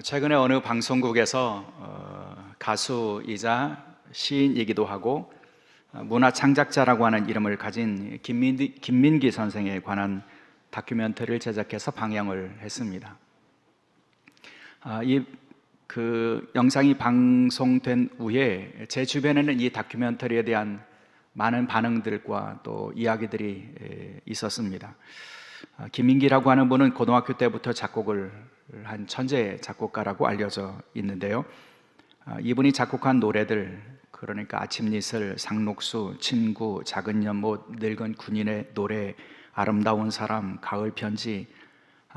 최근에 어느 방송국에서 가수이자 시인이기도 하고 문화 창작자라고 하는 이름을 가진 김민기 선생에 관한 다큐멘터리를 제작해서 방영을 했습니다. 그 영상이 방송된 후에 제 주변에는 이 다큐멘터리에 대한 많은 반응들과 또 이야기들이 있었습니다. 김민기라고 하는 분은 고등학교 때부터 작곡을 한 천재 작곡가라고 알려져 있는데요. 이분이 작곡한 노래들, 그러니까 아침 이슬, 상록수, 친구, 작은 연못, 늙은 군인의 노래, 아름다운 사람, 가을 편지,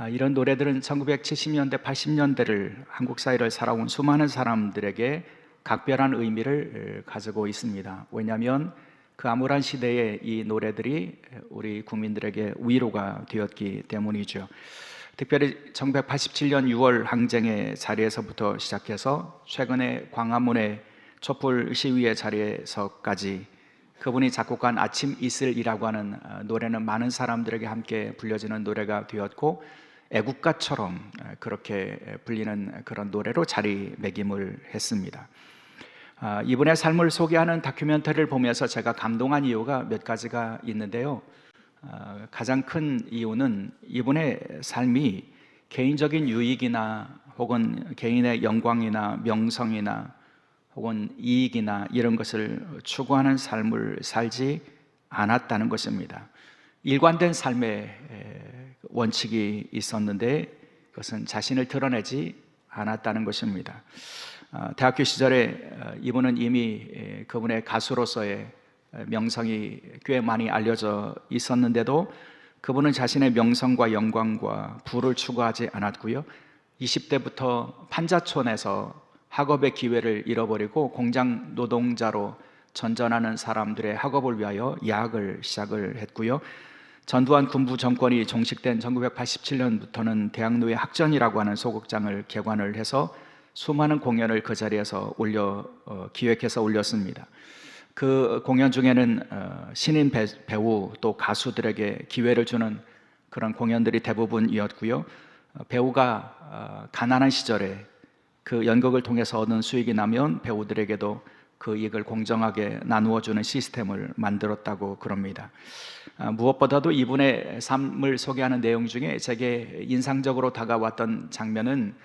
이런 노래들은 1970년대, 80년대를 한국 사회를 살아온 수많은 사람들에게 각별한 의미를 가지고 있습니다. 왜냐하면 그 암울한 시대에 이 노래들이 우리 국민들에게 위로가 되었기 때문이죠. 특별히 1987년 6월 항쟁의 자리에서부터 시작해서 최근에 광화문의 촛불 시위의 자리에서까지 그분이 작곡한 아침 이슬이라고 하는 노래는 많은 사람들에게 함께 불려지는 노래가 되었고, 애국가처럼 그렇게 불리는 그런 노래로 자리매김을 했습니다. 이분의 삶을 소개하는 다큐멘터리를 보면서 제가 감동한 이유가 몇 가지가 있는데요. 가장 큰 이유는 이분의 삶이 개인적인 유익이나 혹은 개인의 영광이나 명성이나 혹은 이익이나 이런 것을 추구하는 삶을 살지 않았다는 것입니다. 일관된 삶의 원칙이 있었는데 그것은 자신을 드러내지 않았다는 것입니다. 대학교 시절에 이분은 이미 그분의 가수로서의 명성이 꽤 많이 알려져 있었는데도 그분은 자신의 명성과 영광과 부를 추구하지 않았고요. 20대부터 판자촌에서 학업의 기회를 잃어버리고 공장 노동자로 전전하는 사람들의 학업을 위하여 야학을 시작을 했고요. 전두환 군부 정권이 종식된 1987년부터는 대학로의 학전이라고 하는 소극장을 개관을 해서 수많은 공연을 그 자리에서 기획해서 올렸습니다. 그 공연 중에는 신인 배우 또 가수들에게 기회를 주는 그런 공연들이 대부분이었고요. 배우가 가난한 시절에 그 연극을 통해서 얻은 수익이 나면 배우들에게도 그 이익을 공정하게 나누어 주는 시스템을 만들었다고 그럽니다. 무엇보다도 이분의 삶을 소개하는 내용 중에 제게 인상적으로 다가왔던 장면은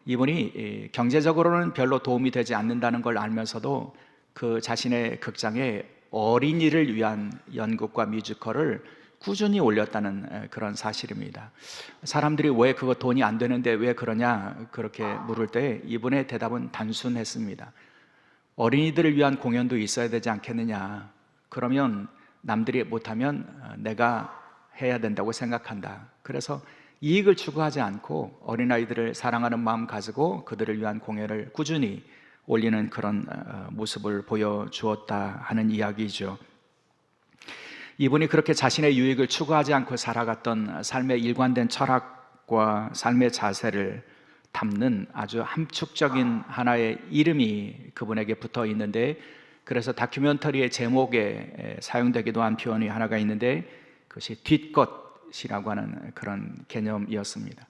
이분이 경제적으로는 별로 도움이 되지 않는다는 걸 알면서도 그 자신의 극장에 어린이를 위한 연극과 뮤지컬을 꾸준히 올렸다는 그런 사실입니다. 사람들이 왜 그거 돈이 안 되는데 왜 그러냐 그렇게 물을 때 이분의 대답은 단순했습니다. 어린이들을 위한 공연도 있어야 되지 않겠느냐. 그러면 남들이 못하면 내가 해야 된다고 생각한다. 그래서 이익을 추구하지 않고 어린아이들을 사랑하는 마음 가지고 그들을 위한 공연을 꾸준히 올리는 그런 모습을 보여주었다 하는 이야기죠. 이분이 그렇게 자신의 유익을 추구하지 않고 살아갔던 삶의 일관된 철학과 삶의 자세를 담는 아주 함축적인 하나의 이름이 그분에게 붙어 있는데, 그래서 다큐멘터리의 제목에 사용되기도 한 표현이 하나가 있는데 그것이 뒷것이라고 하는 그런 개념이었습니다.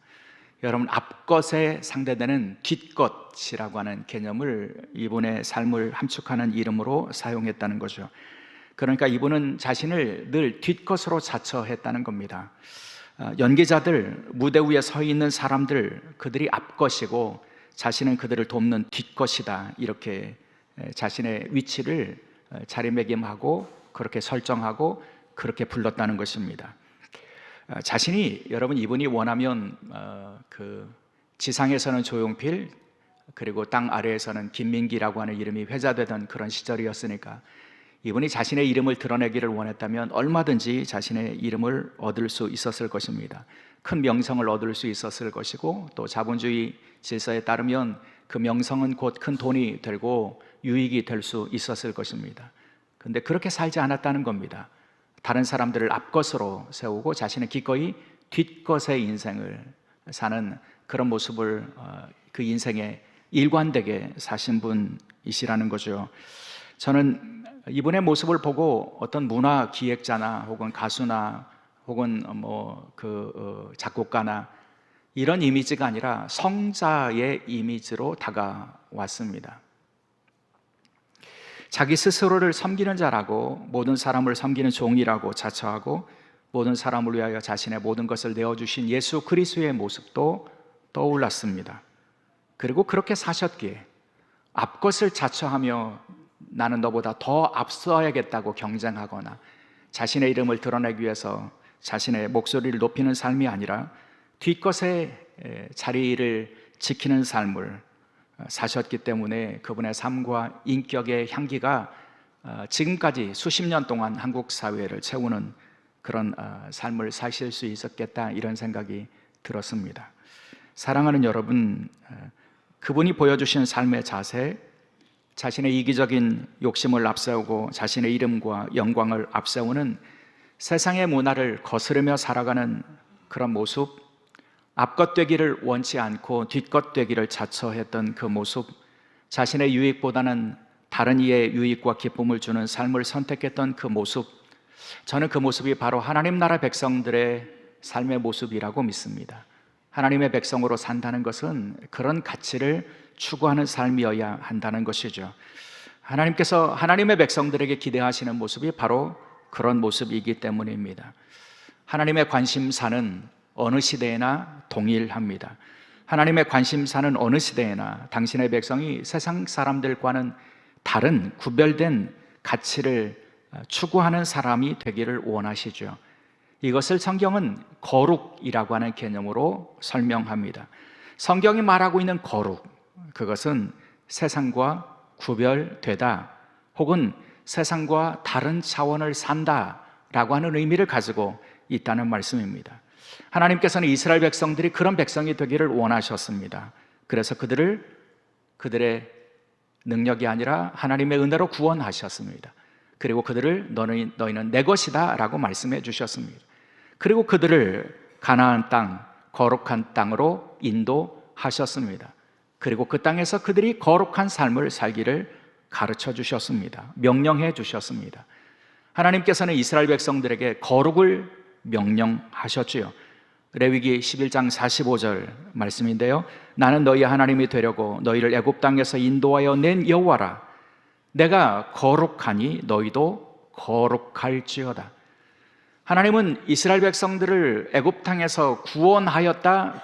여러분, 앞것에 상대되는 뒷것이라고 하는 개념을 이분의 삶을 함축하는 이름으로 사용했다는 거죠. 그러니까 이분은 자신을 늘 뒷것으로 자처했다는 겁니다. 연기자들, 무대 위에 서 있는 사람들, 그들이 앞것이고 자신은 그들을 돕는 뒷것이다, 이렇게 자신의 위치를 자리매김하고 그렇게 설정하고 그렇게 불렀다는 것입니다. 자신이, 여러분, 이분이 원하면 그 지상에서는 조용필, 그리고 땅 아래에서는 김민기라고 하는 이름이 회자되던 그런 시절이었으니까 이분이 자신의 이름을 드러내기를 원했다면 얼마든지 자신의 이름을 얻을 수 있었을 것입니다. 큰 명성을 얻을 수 있었을 것이고, 또 자본주의 질서에 따르면 그 명성은 곧 큰 돈이 되고 유익이 될 수 있었을 것입니다. 그런데 그렇게 살지 않았다는 겁니다. 다른 사람들을 앞것으로 세우고 자신은 기꺼이 뒷것의 인생을 사는 그런 모습을 그 인생에 일관되게 사신 분이시라는 거죠. 저는 이분의 모습을 보고 어떤 문화 기획자나 혹은 가수나 혹은 작곡가나 이런 이미지가 아니라 성자의 이미지로 다가왔습니다. 자기 스스로를 섬기는 자라고 모든 사람을 섬기는 종이라고 자처하고 모든 사람을 위하여 자신의 모든 것을 내어주신 예수 그리스도의 모습도 떠올랐습니다. 그리고 그렇게 사셨기에 앞것을 자처하며 나는 너보다 더 앞서야겠다고 경쟁하거나 자신의 이름을 드러내기 위해서 자신의 목소리를 높이는 삶이 아니라 뒷것의 자리를 지키는 삶을 사셨기 때문에 그분의 삶과 인격의 향기가 지금까지 수십 년 동안 한국 사회를 채우는 그런 삶을 사실 수 있었겠다, 이런 생각이 들었습니다. 사랑하는 여러분, 그분이 보여주신 삶의 자세, 자신의 이기적인 욕심을 앞세우고 자신의 이름과 영광을 앞세우는 세상의 문화를 거스르며 살아가는 그런 모습, 앞것 되기를 원치 않고 뒷것 되기를 자처했던 그 모습, 자신의 유익보다는 다른 이의 유익과 기쁨을 주는 삶을 선택했던 그 모습, 저는 그 모습이 바로 하나님 나라 백성들의 삶의 모습이라고 믿습니다. 하나님의 백성으로 산다는 것은 그런 가치를 추구하는 삶이어야 한다는 것이죠. 하나님께서 하나님의 백성들에게 기대하시는 모습이 바로 그런 모습이기 때문입니다. 하나님의 관심사는 어느 시대에나 동일합니다. 하나님의 관심사는 어느 시대에나 당신의 백성이 세상 사람들과는 다른 구별된 가치를 추구하는 사람이 되기를 원하시죠. 이것을 성경은 거룩이라고 하는 개념으로 설명합니다. 성경이 말하고 있는 거룩, 그것은 세상과 구별되다 혹은 세상과 다른 차원을 산다라고 하는 의미를 가지고 있다는 말씀입니다. 하나님께서는 이스라엘 백성들이 그런 백성이 되기를 원하셨습니다. 그래서 그들의 능력이 아니라 하나님의 은혜로 구원하셨습니다. 그리고 그들을 너희는 내 것이다 라고 말씀해 주셨습니다. 그리고 그들을 가나안 땅, 거룩한 땅으로 인도하셨습니다. 그리고 그 땅에서 그들이 거룩한 삶을 살기를 가르쳐 주셨습니다. 명령해 주셨습니다. 하나님께서는 이스라엘 백성들에게 거룩을 명령하셨지요. 레위기 11장 45절 말씀인데요, 나는 너희 하나님이 되려고 너희를 애굽 땅에서 인도하여 낸 여호와라. 내가 거룩하니 너희도 거룩할지어다. 하나님은 이스라엘 백성들을 애굽 땅에서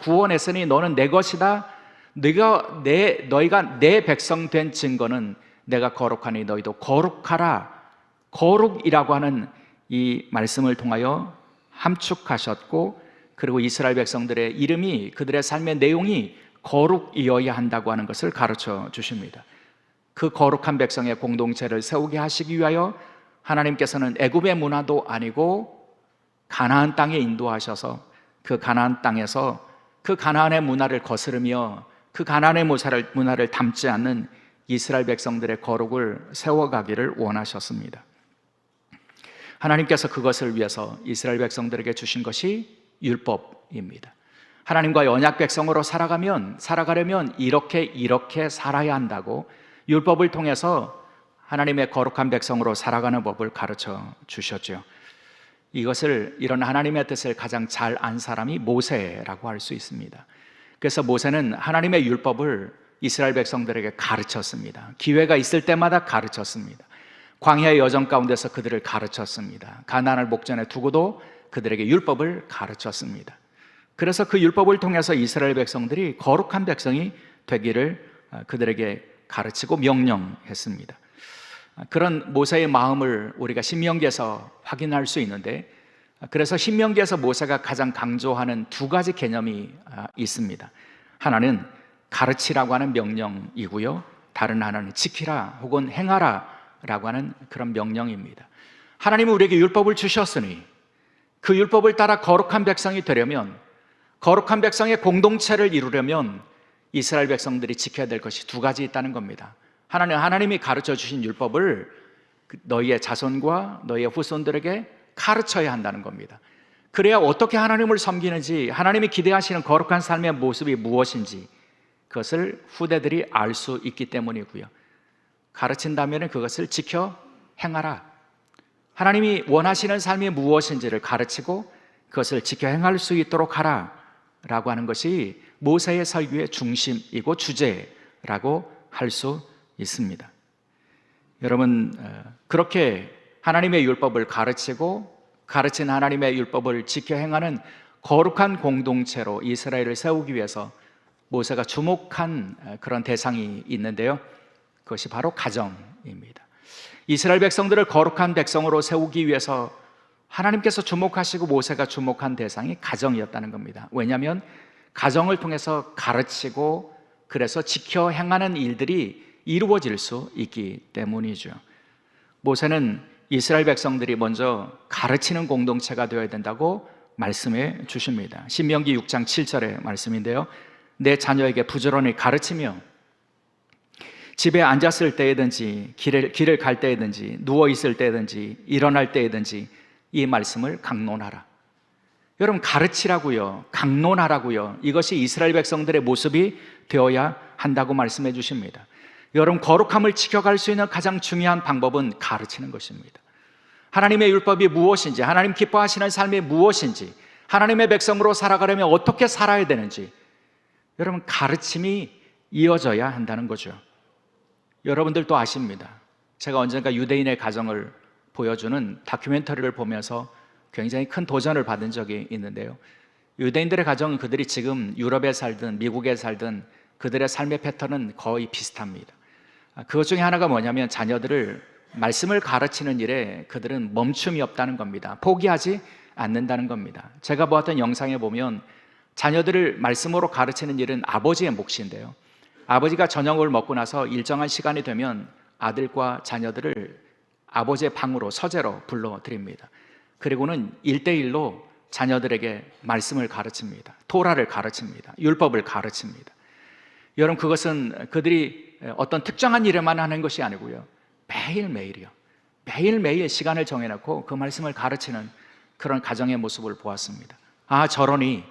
구원했으니 너는 내 것이다. 너희가 내 백성 된 증거는 내가 거룩하니 너희도 거룩하라. 거룩이라고 하는 이 말씀을 통하여 함축하셨고, 그리고 이스라엘 백성들의 이름이, 그들의 삶의 내용이 거룩이어야 한다고 하는 것을 가르쳐 주십니다. 그 거룩한 백성의 공동체를 세우게 하시기 위하여 하나님께서는 애굽의 문화도 아니고 가나안 땅에 인도하셔서 그 가나안 땅에서 그 가나안의 문화를 거스르며 그 가나안의 문화를 담지 않는 이스라엘 백성들의 거룩을 세워가기를 원하셨습니다. 하나님께서 그것을 위해서 이스라엘 백성들에게 주신 것이 율법입니다. 하나님과 언약 백성으로 살아가려면 이렇게 살아야 한다고 율법을 통해서 하나님의 거룩한 백성으로 살아가는 법을 가르쳐 주셨죠. 이런 하나님의 뜻을 가장 잘 안 사람이 모세라고 할 수 있습니다. 그래서 모세는 하나님의 율법을 이스라엘 백성들에게 가르쳤습니다. 기회가 있을 때마다 가르쳤습니다. 광야의 여정 가운데서 그들을 가르쳤습니다. 가나안을 목전에 두고도 그들에게 율법을 가르쳤습니다. 그래서 그 율법을 통해서 이스라엘 백성들이 거룩한 백성이 되기를 그들에게 가르치고 명령했습니다. 그런 모세의 마음을 우리가 신명기에서 확인할 수 있는데, 그래서 신명기에서 모세가 가장 강조하는 두 가지 개념이 있습니다. 하나는 가르치라고 하는 명령이고요, 다른 하나는 지키라 혹은 행하라 라고 하는 그런 명령입니다. 하나님은 우리에게 율법을 주셨으니 그 율법을 따라 거룩한 백성이 되려면, 거룩한 백성의 공동체를 이루려면 이스라엘 백성들이 지켜야 될 것이 두 가지 있다는 겁니다. 하나님이 가르쳐 주신 율법을 너희의 자손과 너희의 후손들에게 가르쳐야 한다는 겁니다. 그래야 어떻게 하나님을 섬기는지, 하나님이 기대하시는 거룩한 삶의 모습이 무엇인지 그것을 후대들이 알 수 있기 때문이고요, 가르친다면 그것을 지켜 행하라. 하나님이 원하시는 삶이 무엇인지를 가르치고 그것을 지켜 행할 수 있도록 하라 가정이라고 하는 것이 모세의 설교의 중심이고 주제라고 할 수 있습니다. 여러분, 그렇게 하나님의 율법을 가르친 하나님의 율법을 지켜 행하는 거룩한 공동체로 이스라엘을 세우기 위해서 모세가 주목한 그런 대상이 있는데요, 그것이 바로 가정입니다. 이스라엘 백성들을 거룩한 백성으로 세우기 위해서 하나님께서 주목하시고 모세가 주목한 대상이 가정이었다는 겁니다. 왜냐하면 가정을 통해서 가르치고 그래서 지켜 행하는 일들이 이루어질 수 있기 때문이죠. 모세는 이스라엘 백성들이 먼저 가르치는 공동체가 되어야 된다고 말씀해 주십니다. 신명기 6장 7절의 말씀인데요, 내 자녀에게 부지런히 가르치며 집에 앉았을 때이든지 길을 갈 때이든지 누워 있을 때이든지 일어날 때이든지 이 말씀을 강론하라. 여러분, 가르치라고요, 강론하라고요. 이것이 이스라엘 백성들의 모습이 되어야 한다고 말씀해 주십니다. 여러분, 거룩함을 지켜갈 수 있는 가장 중요한 방법은 가르치는 것입니다. 하나님의 율법이 무엇인지, 하나님 기뻐하시는 삶이 무엇인지, 하나님의 백성으로 살아가려면 어떻게 살아야 되는지, 여러분, 가르침이 이어져야 한다는 거죠. 여러분들도 아십니다. 제가 언젠가 유대인의 가정을 보여주는 다큐멘터리를 보면서 굉장히 큰 도전을 받은 적이 있는데요, 유대인들의 가정은 그들이 지금 유럽에 살든 미국에 살든 그들의 삶의 패턴은 거의 비슷합니다. 그것 중에 하나가 뭐냐면 자녀들을 말씀을 가르치는 일에 그들은 멈춤이 없다는 겁니다. 포기하지 않는다는 겁니다. 제가 보았던 영상에 보면 자녀들을 말씀으로 가르치는 일은 아버지의 몫인데요, 아버지가 저녁을 먹고 나서 일정한 시간이 되면 아들과 자녀들을 아버지의 방으로 서재로 불러드립니다. 그리고는 1대1로 자녀들에게 말씀을 가르칩니다. 토라를 가르칩니다. 율법을 가르칩니다. 여러분, 그것은 그들이 어떤 특정한 일에만 하는 것이 아니고요, 매일매일이요, 매일매일 시간을 정해놓고 그 말씀을 가르치는 그런 가정의 모습을 보았습니다. 아, 저러니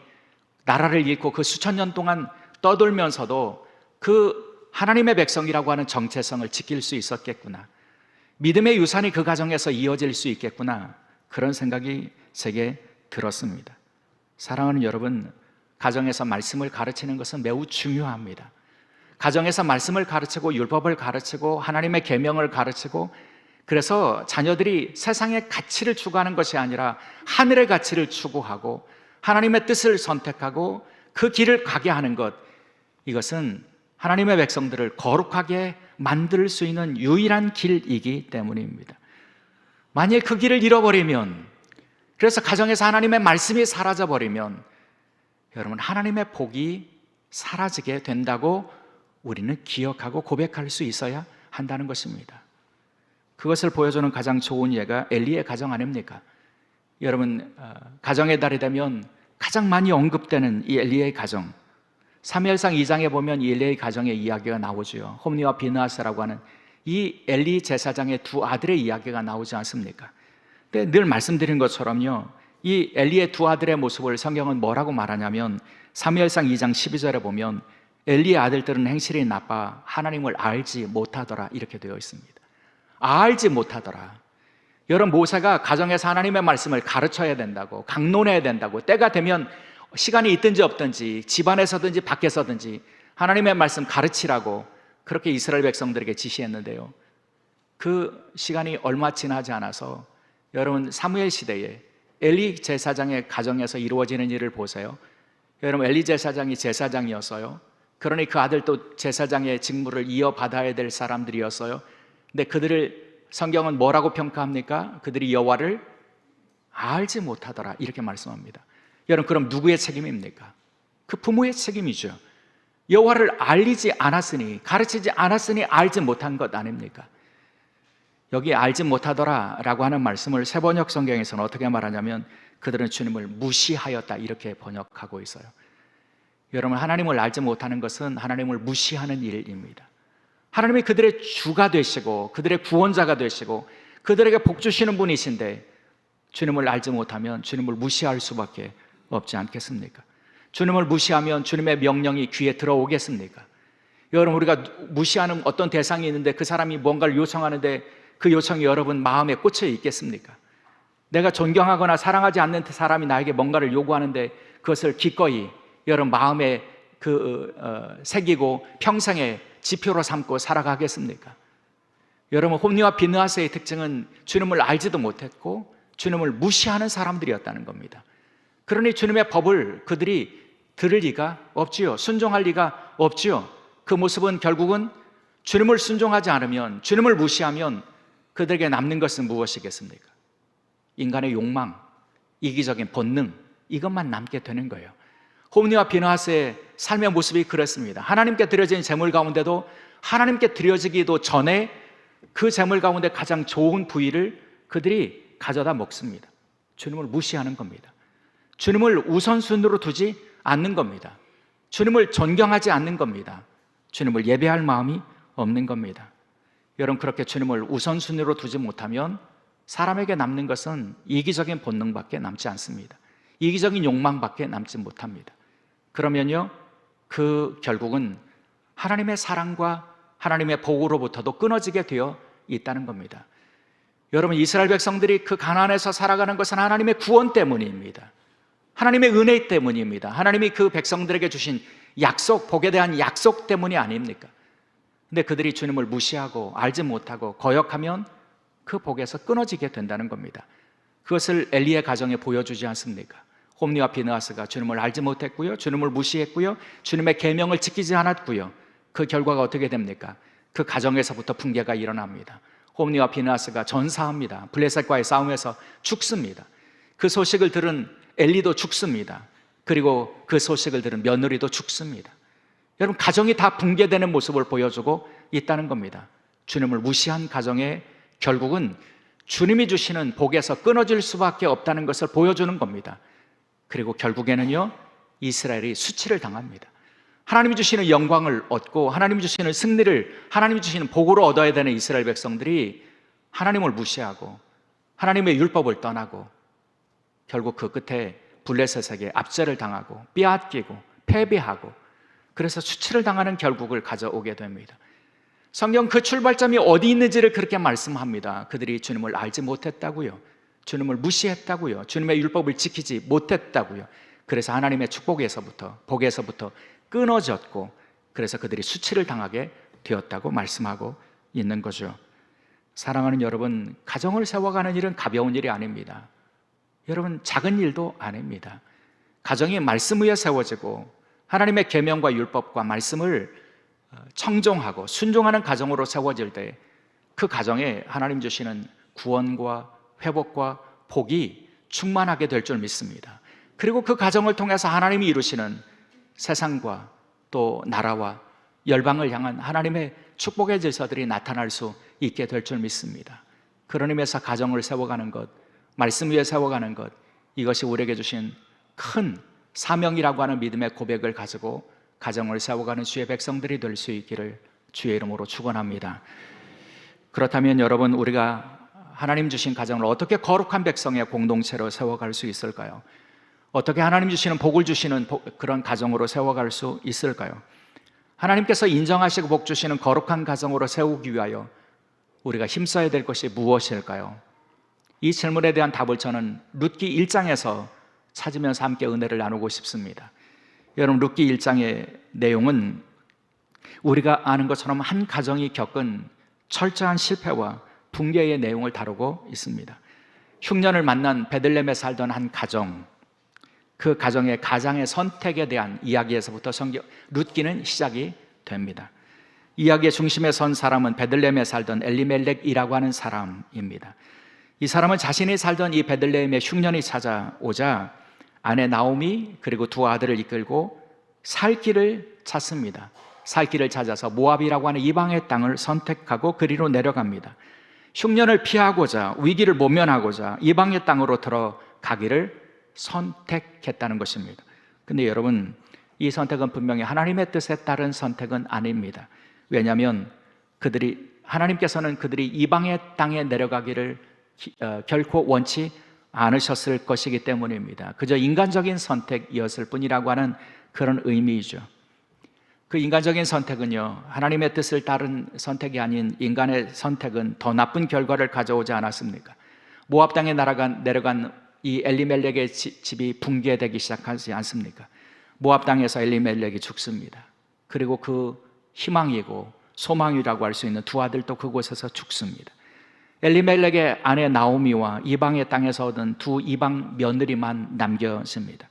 나라를 잃고 그 수천 년 동안 떠돌면서도 그 하나님의 백성이라고 하는 정체성을 지킬 수 있었겠구나, 믿음의 유산이 그 가정에서 이어질 수 있겠구나, 그런 생각이 제게 들었습니다. 사랑하는 여러분, 가정에서 말씀을 가르치는 것은 매우 중요합니다. 가정에서 말씀을 가르치고 율법을 가르치고 하나님의 계명을 가르치고, 그래서 자녀들이 세상의 가치를 추구하는 것이 아니라 하늘의 가치를 추구하고 하나님의 뜻을 선택하고 그 길을 가게 하는 것, 이것은 하나님의 백성들을 거룩하게 만들 수 있는 유일한 길이기 때문입니다. 만일 그 길을 잃어버리면, 그래서 가정에서 하나님의 말씀이 사라져버리면 여러분, 하나님의 복이 사라지게 된다고 우리는 기억하고 고백할 수 있어야 한다는 것입니다. 그것을 보여주는 가장 좋은 예가 엘리의 가정 아닙니까? 여러분, 가정의 달이 되면 가장 많이 언급되는 이 엘리의 가정, 사무엘상 2장에 보면 이 엘리의 가정의 이야기가 나오죠. 홈리와 비느하스라고 하는 이 엘리 제사장의 두 아들의 이야기가 나오지 않습니까? 근데 늘 말씀드린 것처럼요, 이 엘리의 두 아들의 모습을 성경은 뭐라고 말하냐면 사무엘상 2장 12절에 보면 엘리의 아들들은 행실이 나빠 하나님을 알지 못하더라, 이렇게 되어 있습니다. 알지 못하더라. 여러분, 모세가 가정에서 하나님의 말씀을 가르쳐야 된다고, 강론해야 된다고, 때가 되면 시간이 있든지 없든지 집안에서든지 밖에서든지 하나님의 말씀 가르치라고 그렇게 이스라엘 백성들에게 지시했는데요, 그 시간이 얼마 지나지 않아서 여러분, 사무엘 시대에 엘리 제사장의 가정에서 이루어지는 일을 보세요. 여러분, 엘리 제사장이 제사장이었어요. 그러니 그 아들도 제사장의 직무를 이어받아야 될 사람들이었어요. 근데 그들을 성경은 뭐라고 평가합니까? 그들이 여호와를 알지 못하더라, 이렇게 말씀합니다. 여러분, 그럼 누구의 책임입니까? 그 부모의 책임이죠. 여호와를 알리지 않았으니, 가르치지 않았으니 알지 못한 것 아닙니까? 여기 알지 못하더라 라고 하는 말씀을 새번역 성경에서는 어떻게 말하냐면 그들은 주님을 무시하였다, 이렇게 번역하고 있어요. 여러분, 하나님을 알지 못하는 것은 하나님을 무시하는 일입니다. 하나님이 그들의 주가 되시고 그들의 구원자가 되시고 그들에게 복 주시는 분이신데 주님을 알지 못하면 주님을 무시할 수밖에 없지 않겠습니까? 주님을 무시하면 주님의 명령이 귀에 들어오겠습니까? 여러분, 우리가 무시하는 어떤 대상이 있는데 그 사람이 뭔가를 요청하는데 그 요청이 여러분 마음에 꽂혀 있겠습니까? 내가 존경하거나 사랑하지 않는 사람이 나에게 뭔가를 요구하는데 그것을 기꺼이 여러분 마음에 새기고 평생의 지표로 삼고 살아가겠습니까? 여러분, 홈리와 비느하스의 특징은 주님을 알지도 못했고 주님을 무시하는 사람들이었다는 겁니다. 그러니 주님의 법을 그들이 들을 리가 없지요. 순종할 리가 없지요. 그 모습은 결국은 주님을 순종하지 않으면, 주님을 무시하면 그들에게 남는 것은 무엇이겠습니까? 인간의 욕망, 이기적인 본능, 이것만 남게 되는 거예요. 홈리와 비느하스의 삶의 모습이 그렇습니다. 하나님께 드려진 제물 가운데도 하나님께 드려지기도 전에 그 제물 가운데 가장 좋은 부위를 그들이 가져다 먹습니다. 주님을 무시하는 겁니다. 주님을 우선순위로 두지 않는 겁니다. 주님을 존경하지 않는 겁니다. 주님을 예배할 마음이 없는 겁니다. 여러분, 그렇게 주님을 우선순위로 두지 못하면 사람에게 남는 것은 이기적인 본능밖에 남지 않습니다. 이기적인 욕망밖에 남지 못합니다. 그러면요, 그 결국은 하나님의 사랑과 하나님의 복으로부터도 끊어지게 되어 있다는 겁니다. 여러분, 이스라엘 백성들이 그 가나안에서 살아가는 것은 하나님의 구원 때문입니다. 하나님의 은혜 때문입니다. 하나님이 그 백성들에게 주신 약속, 복에 대한 약속 때문이 아닙니까? 근데 그들이 주님을 무시하고 알지 못하고 거역하면 그 복에서 끊어지게 된다는 겁니다. 그것을 엘리의 가정에 보여주지 않습니까? 홈리와 비느하스가 주님을 알지 못했고요, 주님을 무시했고요, 주님의 계명을 지키지 않았고요. 그 결과가 어떻게 됩니까? 그 가정에서부터 붕괴가 일어납니다. 홈리와 비느하스가 전사합니다. 블레셋과의 싸움에서 죽습니다. 그 소식을 들은 엘리도 죽습니다. 그리고 그 소식을 들은 며느리도 죽습니다. 여러분, 가정이 다 붕괴되는 모습을 보여주고 있다는 겁니다. 주님을 무시한 가정에 결국은 주님이 주시는 복에서 끊어질 수밖에 없다는 것을 보여주는 겁니다. 그리고 결국에는요, 이스라엘이 수치를 당합니다. 하나님이 주시는 영광을 얻고 하나님이 주시는 승리를, 하나님이 주시는 복으로 얻어야 되는 이스라엘 백성들이 하나님을 무시하고 하나님의 율법을 떠나고 결국 그 끝에 블레셋에게 압제를 당하고 빼앗기고 패배하고, 그래서 수치를 당하는 결국을 가져오게 됩니다. 성경 그 출발점이 어디 있는지를 그렇게 말씀합니다. 그들이 주님을 알지 못했다고요, 주님을 무시했다고요, 주님의 율법을 지키지 못했다고요. 그래서 하나님의 축복에서부터, 복에서부터 끊어졌고, 그래서 그들이 수치를 당하게 되었다고 말씀하고 있는 거죠. 사랑하는 여러분, 가정을 세워가는 일은 가벼운 일이 아닙니다. 여러분, 작은 일도 아닙니다. 가정이 말씀 위에 세워지고 하나님의 계명과 율법과 말씀을 청종하고 순종하는 가정으로 세워질 때 그 가정에 하나님 주시는 구원과 회복과 복이 충만하게 될 줄 믿습니다. 그리고 그 가정을 통해서 하나님이 이루시는 세상과 또 나라와 열방을 향한 하나님의 축복의 질서들이 나타날 수 있게 될 줄 믿습니다. 그런 의미에서 가정을 세워가는 것, 말씀 위에 세워가는 것, 이것이 우리에게 주신 큰 사명이라고 하는 믿음의 고백을 가지고 가정을 세워가는 주의 백성들이 될 수 있기를 주의 이름으로 축원합니다. 그렇다면 여러분, 우리가 하나님 주신 가정을 어떻게 거룩한 백성의 공동체로 세워갈 수 있을까요? 어떻게 하나님 주시는 복을 주시는 그런 가정으로 세워갈 수 있을까요? 하나님께서 인정하시고 복 주시는 거룩한 가정으로 세우기 위하여 우리가 힘써야 될 것이 무엇일까요? 이 질문에 대한 답을 저는 룻기 1장에서 찾으면서 함께 은혜를 나누고 싶습니다. 여러분, 룻기 1장의 내용은 우리가 아는 것처럼 한 가정이 겪은 철저한 실패와 붕괴의 내용을 다루고 있습니다. 흉년을 만난 베들레헴에 살던 한 가정, 그 가정의 가장의 선택에 대한 이야기에서부터 룻기는 시작이 됩니다. 이야기의 중심에 선 사람은 베들레헴에 살던 엘리멜렉이라고 하는 사람입니다. 이 사람은 자신이 살던 이 베들레헴에 흉년이 찾아오자 아내 나오미 그리고 두 아들을 이끌고 살 길을 찾습니다. 살 길을 찾아서 모압이라고 하는 이방의 땅을 선택하고 그리로 내려갑니다. 흉년을 피하고자, 위기를 모면하고자 이방의 땅으로 들어가기를 선택했다는 것입니다. 근데 여러분, 이 선택은 분명히 하나님의 뜻에 따른 선택은 아닙니다. 왜냐하면 하나님께서는 그들이 이방의 땅에 내려가기를 결코 원치 않으셨을 것이기 때문입니다. 그저 인간적인 선택이었을 뿐이라고 하는 그런 의미이죠. 그 인간적인 선택은요, 하나님의 뜻을 따른 선택이 아닌 인간의 선택은 더 나쁜 결과를 가져오지 않았습니까? 모압 땅에 내려간 이 엘리멜렉의 집이 붕괴되기 시작하지 않습니까? 모압 땅에서 엘리멜렉이 죽습니다. 그리고 그 희망이고 소망이라고 할 수 있는 두 아들도 그곳에서 죽습니다. 엘리멜렉의 아내 나오미와 이방의 땅에서 얻은 두 이방 며느리만 남겨집니다.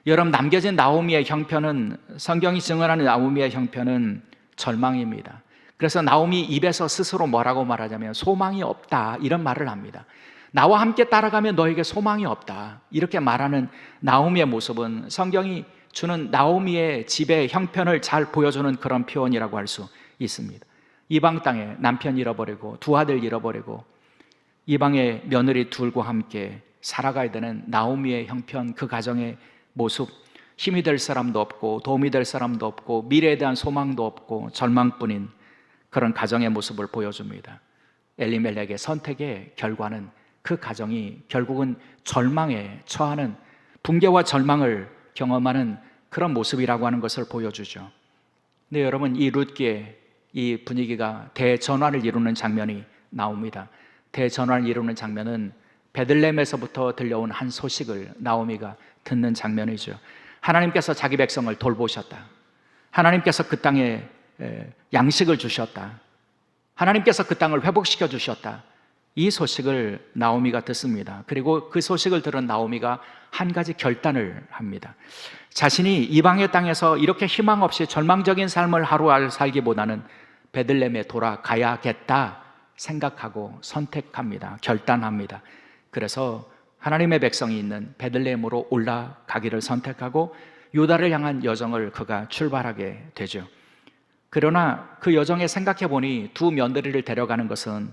여러분, 남겨진 나오미의 형편은, 성경이 증언하는 나오미의 형편은 절망입니다. 그래서 나오미 입에서 스스로 뭐라고 말하자면 소망이 없다, 이런 말을 합니다. 나와 함께 따라가면 너에게 소망이 없다, 이렇게 말하는 나오미의 모습은 성경이 주는 나오미의 집의 형편을 잘 보여주는 그런 표현이라고 할 수 있습니다. 이방 땅에 남편 잃어버리고 두 아들 잃어버리고 이방의 며느리 둘과 함께 살아가야 되는 나오미의 형편, 그 가정의 모습, 힘이 될 사람도 없고 도움이 될 사람도 없고 미래에 대한 소망도 없고 절망뿐인 그런 가정의 모습을 보여줍니다. 엘리멜렉의 선택의 결과는 그 가정이 결국은 절망에 처하는, 붕괴와 절망을 경험하는 그런 모습이라고 하는 것을 보여주죠. 근데 여러분, 이 룻기의 이 분위기가 대전환을 이루는 장면이 나옵니다. 대전환을 이루는 장면은 베들레헴에서부터 들려온 한 소식을 나오미가 듣는 장면이죠. 하나님께서 자기 백성을 돌보셨다. 하나님께서 그 땅에 양식을 주셨다. 하나님께서 그 땅을 회복시켜 주셨다. 이 소식을 나오미가 듣습니다. 그리고 그 소식을 들은 나오미가 한 가지 결단을 합니다. 자신이 이방의 땅에서 이렇게 희망 없이 절망적인 삶을 하루하루 살기보다는 베들레헴에 돌아가야겠다 생각하고 선택합니다. 결단합니다. 그래서 하나님의 백성이 있는 베들레헴으로 올라가기를 선택하고 유다를 향한 여정을 그가 출발하게 되죠. 그러나 그 여정에 생각해 보니 두 며느리를 데려가는 것은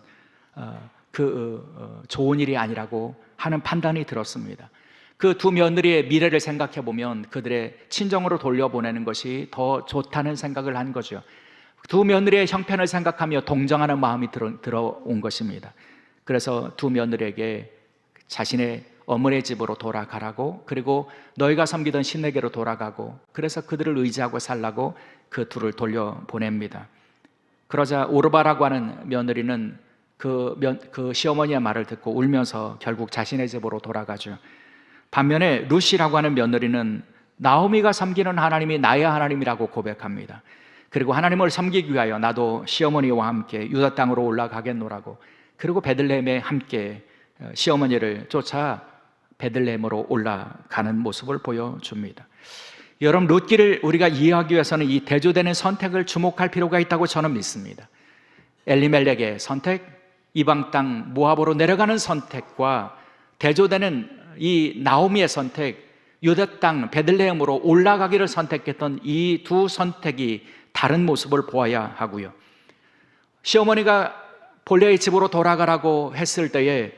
좋은 일이 아니라고 하는 판단이 들었습니다. 그 두 며느리의 미래를 생각해 보면 그들의 친정으로 돌려보내는 것이 더 좋다는 생각을 한 거죠. 두 며느리의 형편을 생각하며 동정하는 마음이 들어온 것입니다. 그래서 두 며느리에게 자신의 어머니의 집으로 돌아가라고, 그리고 너희가 섬기던 신에게로 돌아가고, 그래서 그들을 의지하고 살라고 그 둘을 돌려보냅니다. 그러자 오르바라고 하는 며느리는 그 시어머니의 말을 듣고 울면서 결국 자신의 집으로 돌아가죠. 반면에 룻이라고 하는 며느리는 나오미가 섬기는 하나님이 나의 하나님이라고 고백합니다. 그리고 하나님을 섬기기 위하여 나도 시어머니와 함께 유다 땅으로 올라가겠노라고, 그리고 베들레헴에 함께 시어머니를 쫓아 베들레헴으로 올라가는 모습을 보여줍니다. 여러분, 룻기를 우리가 이해하기 위해서는 이 대조되는 선택을 주목할 필요가 있다고 저는 믿습니다. 엘리멜렉의 선택, 이방 땅 모압으로 내려가는 선택과 대조되는 이 나오미의 선택, 유다 땅 베들레헴으로 올라가기를 선택했던 이 두 선택이 다른 모습을 보아야 하고요. 시어머니가 본래의 집으로 돌아가라고 했을 때에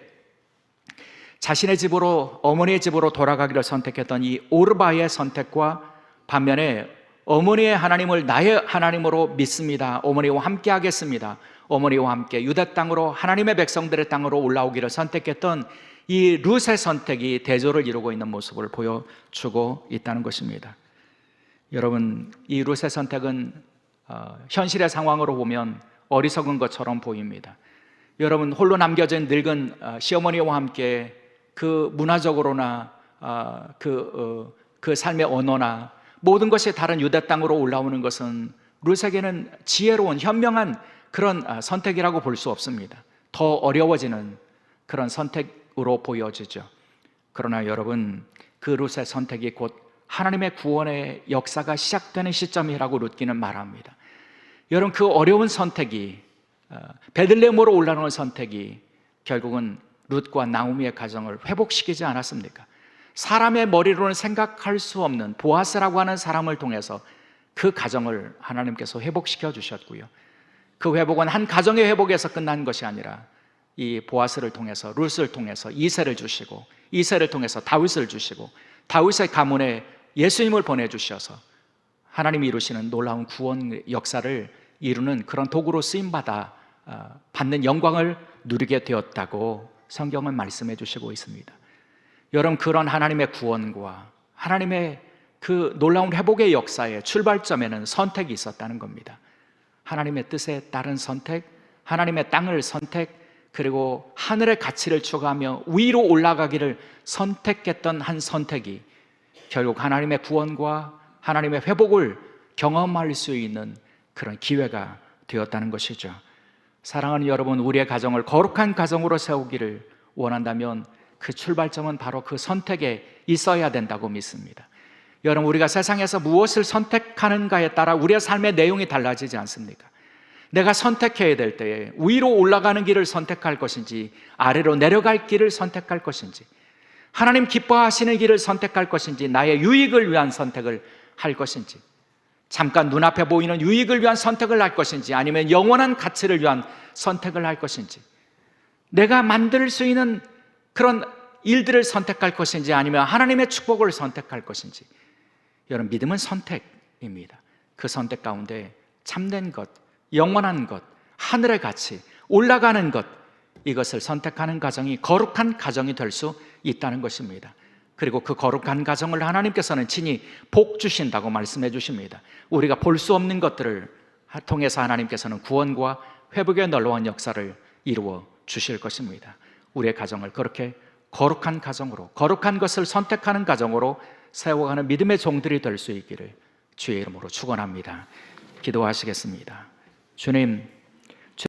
자신의 집으로, 어머니의 집으로 돌아가기를 선택했던 이 오르바의 선택과 반면에 어머니의 하나님을 나의 하나님으로 믿습니다, 어머니와 함께 하겠습니다, 어머니와 함께 유다 땅으로, 하나님의 백성들의 땅으로 올라오기를 선택했던 이 룻의 선택이 대조를 이루고 있는 모습을 보여주고 있다는 것입니다. 여러분, 이 룻의 선택은 현실의 상황으로 보면 어리석은 것처럼 보입니다. 여러분, 홀로 남겨진 늙은 시어머니와 함께 그 문화적으로나 그 삶의 언어나 모든 것이 다른 유다 땅으로 올라오는 것은 룻에게는 지혜로운 현명한 그런 선택이라고 볼 수 없습니다. 더 어려워지는 그런 선택으로 보여지죠. 그러나 여러분, 그 룻의 선택이 곧 하나님의 구원의 역사가 시작되는 시점이라고 룻기는 말합니다. 여러분, 그 어려운 선택이, 베들레헴으로 올라오는 선택이 결국은 룻과 나오미의 가정을 회복시키지 않았습니까? 사람의 머리로는 생각할 수 없는 보아스라고 하는 사람을 통해서 그 가정을 하나님께서 회복시켜 주셨고요. 그 회복은 한 가정의 회복에서 끝난 것이 아니라 이 보아스를 통해서, 룻을 통해서 이새를 주시고, 이새를 통해서 다윗을 주시고, 다윗의 가문에 예수님을 보내주셔서 하나님이 이루시는 놀라운 구원 역사를 이루는 그런 도구로 쓰임받아 받는 영광을 누리게 되었다고 성경은 말씀해 주시고 있습니다. 여러분, 그런 하나님의 구원과 하나님의 그 놀라운 회복의 역사의 출발점에는 선택이 있었다는 겁니다. 하나님의 뜻에 따른 선택, 하나님의 땅을 선택, 그리고 하늘의 가치를 추구하며 위로 올라가기를 선택했던 한 선택이 결국 하나님의 구원과 하나님의 회복을 경험할 수 있는 그런 기회가 되었다는 것이죠. 사랑하는 여러분, 우리의 가정을 거룩한 가정으로 세우기를 원한다면 그 출발점은 바로 그 선택에 있어야 된다고 믿습니다. 여러분, 우리가 세상에서 무엇을 선택하는가에 따라 우리의 삶의 내용이 달라지지 않습니까? 내가 선택해야 될 때에 위로 올라가는 길을 선택할 것인지 아래로 내려갈 길을 선택할 것인지, 하나님 기뻐하시는 길을 선택할 것인지 나의 유익을 위한 선택을 할 것인지, 잠깐 눈앞에 보이는 유익을 위한 선택을 할 것인지 아니면 영원한 가치를 위한 선택을 할 것인지, 내가 만들 수 있는 그런 일들을 선택할 것인지 아니면 하나님의 축복을 선택할 것인지, 여러분, 믿음은 선택입니다. 그 선택 가운데 참된 것, 영원한 것, 하늘의 가치, 올라가는 것, 이것을 선택하는 가정이 거룩한 가정이 될 수 있다는 것입니다. 그리고 그 거룩한 가정을 하나님께서는 친히 복 주신다고 말씀해 주십니다. 우리가 볼 수 없는 것들을 통해서 하나님께서는 구원과 회복의 놀라운 역사를 이루어 주실 것입니다. 우리의 가정을 그렇게 거룩한 가정으로, 거룩한 것을 선택하는 가정으로 세워가는 믿음의 종들이 될 수 있기를 주의 이름으로 축원합니다. 기도하시겠습니다. 주님,